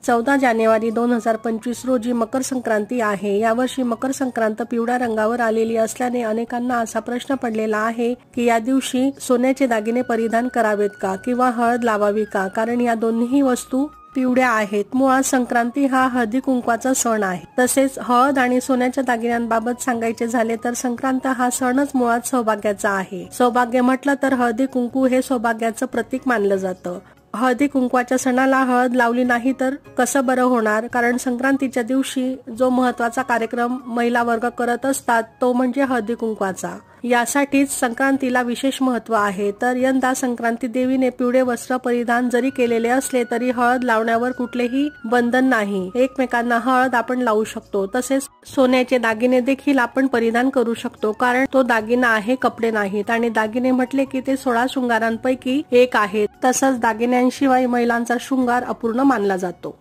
14 जानेवारी 2025 रोजी मकर संक्रांती आहे। यावर्षी मकर संक्रांत पिवळ्या रंगावर आलेली असल्याने अनेकांना असा प्रश्न पडलेला आहे की या दिवशी सोन्याचे दागिने परिधान करावेत का किंवा हळद लावावी का, कारण या दोन्ही वस्तू पिवळ्या आहेत। मुळात संक्रांती हा हळदी कुंकवाचा सण आहे। तसेच हळद आणि सोन्याच्या दागिन्यांबाबत सांगायचे झाले तर संक्रांत हा सणच मुळात सौभाग्याचा आहे। सौभाग्य म्हटलं तर हळदी कुंकू हे सौभाग्याचं प्रतीक मानलं जातं। हळदी कुंकवाच्या सणाला हळद लावली नाही तर कसं बरं होणार, कारण संक्रांतीच्या दिवशी जो महत्वाचा कार्यक्रम महिला वर्ग करत असतात तो म्हणजे हळदी कुंकवाचा। यासाठीच संक्रांतीला विशेष महत्व आहे। तर यंदा संक्रांती देवीने पिवळे वस्त्र परिधान जरी केलेले असले तरी हळद लावण्यावर कुठलेही बंधन नाही। एकमेकांना हळद आपण लावू शकतो। तसेच सोन्याचे दागिने देखील आपण परिधान करू शकतो, कारण तो दागिना आहे, कपडे नाहीत। आणि दागिने म्हटले की ते 16 शृंगारांपैकी एक आहे। तसंच दागिन्यांशिवाय महिलांचा शृंगार अपूर्ण मानला जातो।